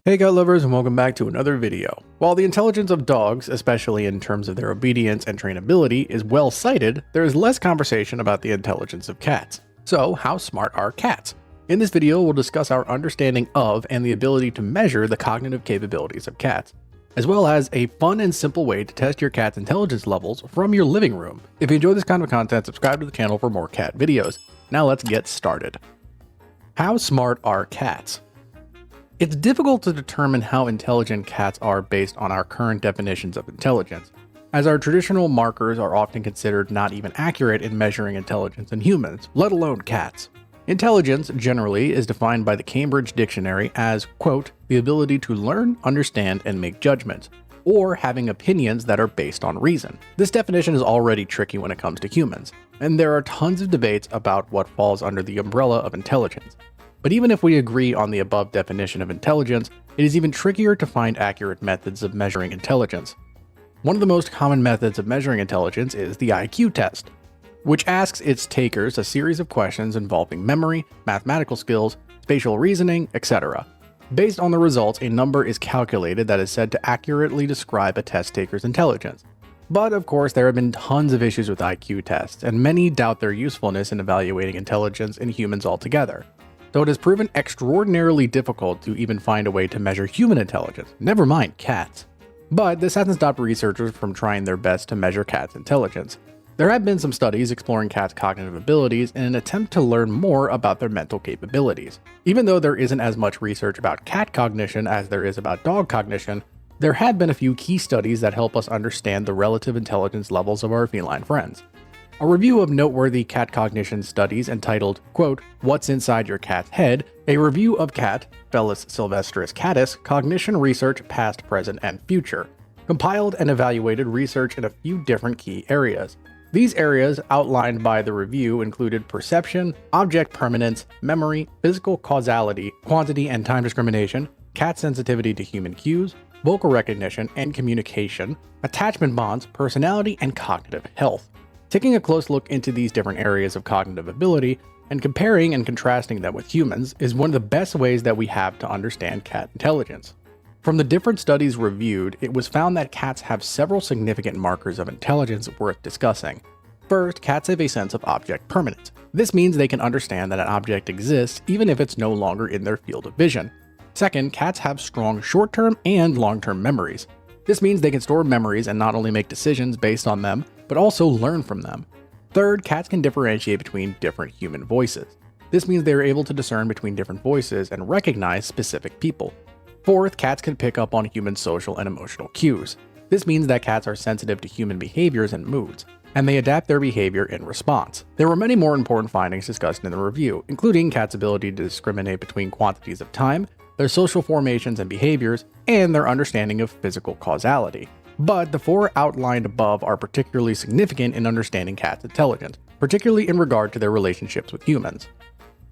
Hey cat lovers, and welcome back to another video. While the intelligence of dogs, especially in terms of their obedience and trainability, is well cited, there is less conversation about the intelligence of cats. So, how smart are cats? In this video, we'll discuss our understanding of and the ability to measure the cognitive capabilities of cats, as well as a fun and simple way to test your cat's intelligence levels from your living room. If you enjoy this kind of content, subscribe to the channel for more cat videos. Now let's get started. How smart are cats? It's difficult to determine how intelligent cats are based on our current definitions of intelligence, as our traditional markers are often considered not even accurate in measuring intelligence in humans, let alone cats. Intelligence, generally, is defined by the Cambridge Dictionary as, quote, the ability to learn, understand, and make judgments, or having opinions that are based on reason. This definition is already tricky when it comes to humans, and there are tons of debates about what falls under the umbrella of intelligence. But even if we agree on the above definition of intelligence, it is even trickier to find accurate methods of measuring intelligence. One of the most common methods of measuring intelligence is the IQ test, which asks its takers a series of questions involving memory, mathematical skills, spatial reasoning, etc. Based on the results, a number is calculated that is said to accurately describe a test taker's intelligence. But of course, there have been tons of issues with IQ tests, and many doubt their usefulness in evaluating intelligence in humans altogether. So it has proven extraordinarily difficult to even find a way to measure human intelligence, never mind cats. But this hasn't stopped researchers from trying their best to measure cats' intelligence. There have been some studies exploring cats' cognitive abilities in an attempt to learn more about their mental capabilities. Even though there isn't as much research about cat cognition as there is about dog cognition, there have been a few key studies that help us understand the relative intelligence levels of our feline friends. A review of noteworthy cat cognition studies entitled, quote, What's Inside Your Cat's Head? A review of cat, Felis sylvestris catus, cognition research past, present, and future, compiled and evaluated research in a few different key areas. These areas outlined by the review included perception, object permanence, memory, physical causality, quantity and time discrimination, cat sensitivity to human cues, vocal recognition and communication, attachment bonds, personality, and cognitive health. Taking a close look into these different areas of cognitive ability and comparing and contrasting them with humans is one of the best ways that we have to understand cat intelligence. From the different studies reviewed, it was found that cats have several significant markers of intelligence worth discussing. First, cats have a sense of object permanence. This means they can understand that an object exists even if it's no longer in their field of vision. Second, cats have strong short-term and long-term memories. This means they can store memories and not only make decisions based on them, but also learn from them. Third, cats can differentiate between different human voices. This means they are able to discern between different voices and recognize specific people. Fourth, cats can pick up on human social and emotional cues. This means that cats are sensitive to human behaviors and moods, and they adapt their behavior in response. There were many more important findings discussed in the review, including cats' ability to discriminate between quantities of time, their social formations and behaviors, and their understanding of physical causality. But the four outlined above are particularly significant in understanding cats' intelligence, particularly in regard to their relationships with humans.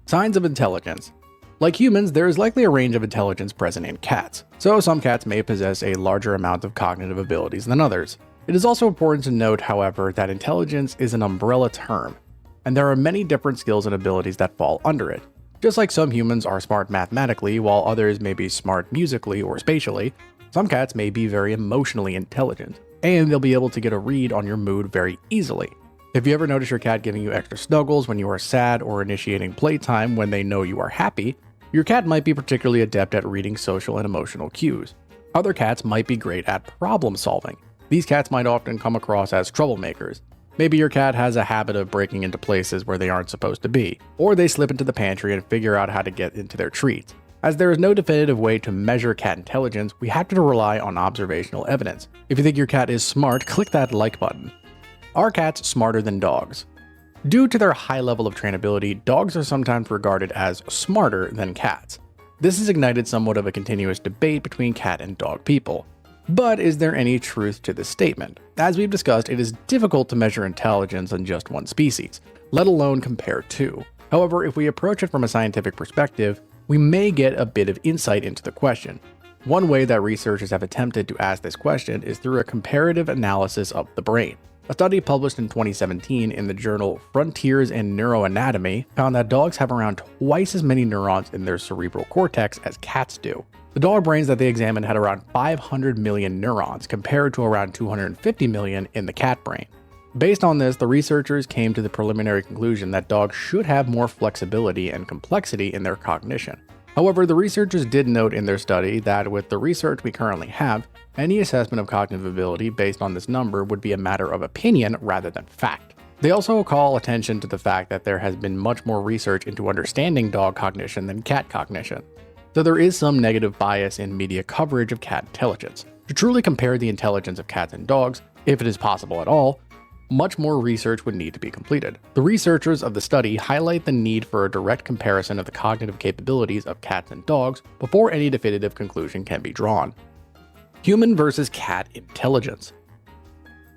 Signs of intelligence. Like humans, there is likely a range of intelligence present in cats, so some cats may possess a larger amount of cognitive abilities than others. It is also important to note, however, that intelligence is an umbrella term, and there are many different skills and abilities that fall under it. Just like some humans are smart mathematically, while others may be smart musically or spatially, some cats may be very emotionally intelligent, and they'll be able to get a read on your mood very easily. If you ever notice your cat giving you extra snuggles when you are sad or initiating playtime when they know you are happy, your cat might be particularly adept at reading social and emotional cues. Other cats might be great at problem solving. These cats might often come across as troublemakers. Maybe your cat has a habit of breaking into places where they aren't supposed to be, or they slip into the pantry and figure out how to get into their treats. As there is no definitive way to measure cat intelligence, we have to rely on observational evidence. If you think your cat is smart, click that like button. Are cats smarter than dogs? Due to their high level of trainability, dogs are sometimes regarded as smarter than cats. This has ignited somewhat of a continuous debate between cat and dog people. But is there any truth to this statement? As we've discussed, it is difficult to measure intelligence on just one species, let alone compare two. However, if we approach it from a scientific perspective, we may get a bit of insight into the question. One way that researchers have attempted to ask this question is through a comparative analysis of the brain. A study published in 2017 in the journal Frontiers in Neuroanatomy found that dogs have around twice as many neurons in their cerebral cortex as cats do. The dog brains that they examined had around 500 million neurons compared to around 250 million in the cat brain. Based on this, the researchers came to the preliminary conclusion that dogs should have more flexibility and complexity in their cognition. However, the researchers did note in their study that with the research we currently have, any assessment of cognitive ability based on this number would be a matter of opinion rather than fact. They also call attention to the fact that there has been much more research into understanding dog cognition than cat cognition. So there is some negative bias in media coverage of cat intelligence. To truly compare the intelligence of cats and dogs, if it is possible at all, much more research would need to be completed. The researchers of the study highlight the need for a direct comparison of the cognitive capabilities of cats and dogs before any definitive conclusion can be drawn. Human versus cat intelligence.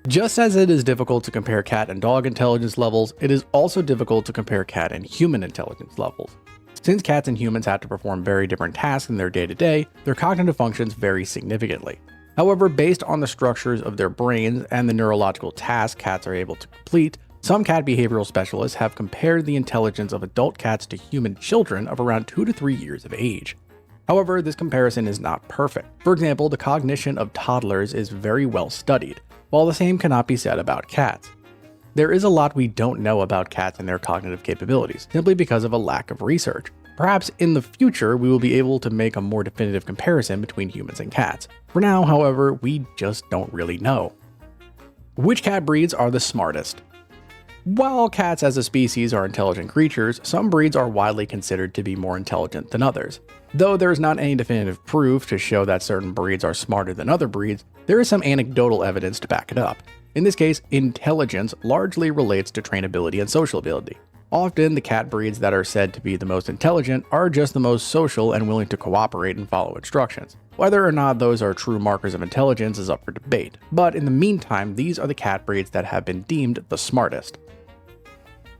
Just as it is difficult to compare cat and dog intelligence levels, it is also difficult to compare cat and human intelligence levels. Since cats and humans have to perform very different tasks in their day-to-day, their cognitive functions vary significantly. However, based on the structures of their brains and the neurological tasks cats are able to complete, some cat behavioral specialists have compared the intelligence of adult cats to human children of around 2 to 3 years of age. However, this comparison is not perfect. For example, the cognition of toddlers is very well studied, while the same cannot be said about cats. There is a lot we don't know about cats and their cognitive capabilities, simply because of a lack of research. Perhaps in the future, we will be able to make a more definitive comparison between humans and cats. For now, however, we just don't really know. Which cat breeds are the smartest? While cats as a species are intelligent creatures, some breeds are widely considered to be more intelligent than others. Though there is not any definitive proof to show that certain breeds are smarter than other breeds, there is some anecdotal evidence to back it up. In this case, intelligence largely relates to trainability and social ability. Often, the cat breeds that are said to be the most intelligent are just the most social and willing to cooperate and follow instructions. Whether or not those are true markers of intelligence is up for debate, but in the meantime, these are the cat breeds that have been deemed the smartest.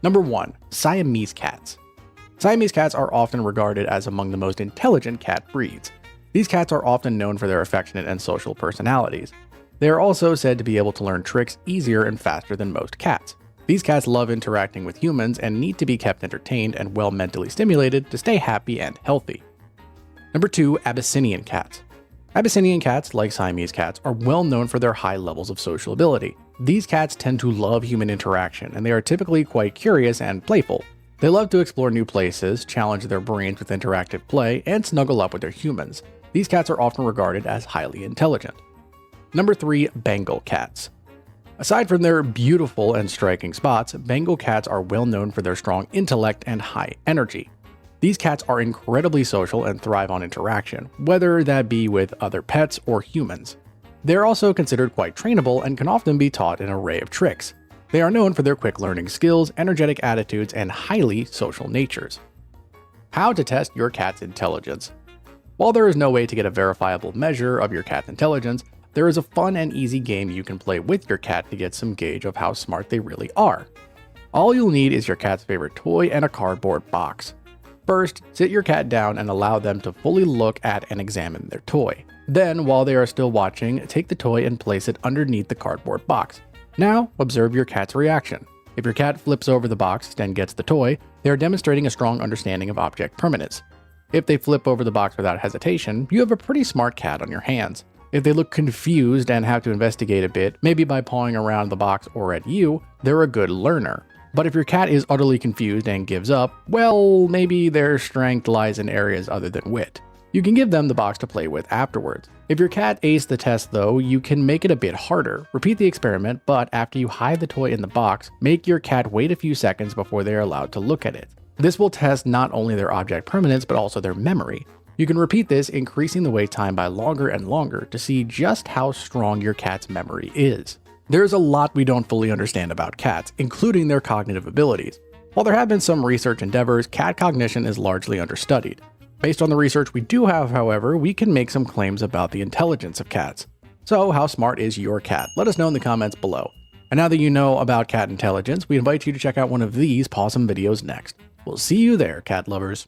Number 1. Siamese cats. Siamese cats are often regarded as among the most intelligent cat breeds. These cats are often known for their affectionate and social personalities. They are also said to be able to learn tricks easier and faster than most cats. These cats love interacting with humans and need to be kept entertained and well mentally stimulated to stay happy and healthy. Number 2. Abyssinian cats. Abyssinian cats, like Siamese cats, are well known for their high levels of social ability. These cats tend to love human interaction, and they are typically quite curious and playful. They love to explore new places, challenge their brains with interactive play, and snuggle up with their humans. These cats are often regarded as highly intelligent. Number 3. Bengal cats. Aside from their beautiful and striking spots, Bengal cats are well known for their strong intellect and high energy. These cats are incredibly social and thrive on interaction, whether that be with other pets or humans. They are also considered quite trainable and can often be taught an array of tricks. They are known for their quick learning skills, energetic attitudes, and highly social natures. How to test your cat's intelligence. While there is no way to get a verifiable measure of your cat's intelligence, there is a fun and easy game you can play with your cat to get some gauge of how smart they really are. All you'll need is your cat's favorite toy and a cardboard box. First, sit your cat down and allow them to fully look at and examine their toy. Then, while they are still watching, take the toy and place it underneath the cardboard box. Now, observe your cat's reaction. If your cat flips over the box and gets the toy, they are demonstrating a strong understanding of object permanence. If they flip over the box without hesitation, you have a pretty smart cat on your hands. If they look confused and have to investigate a bit, maybe by pawing around the box or at you, they're a good learner. But if your cat is utterly confused and gives up, well, maybe their strength lies in areas other than wit. You can give them the box to play with afterwards. If your cat aced the test though, you can make it a bit harder. Repeat the experiment, but after you hide the toy in the box, make your cat wait a few seconds before they are allowed to look at it. This will test not only their object permanence, but also their memory. You can repeat this, increasing the wait time by longer and longer to see just how strong your cat's memory is. There's a lot we don't fully understand about cats, including their cognitive abilities. While there have been some research endeavors, cat cognition is largely understudied. Based on the research we do have, however, we can make some claims about the intelligence of cats. So, how smart is your cat? Let us know in the comments below. And now that you know about cat intelligence, we invite you to check out one of these PAWSOME videos next. We'll see you there, cat lovers.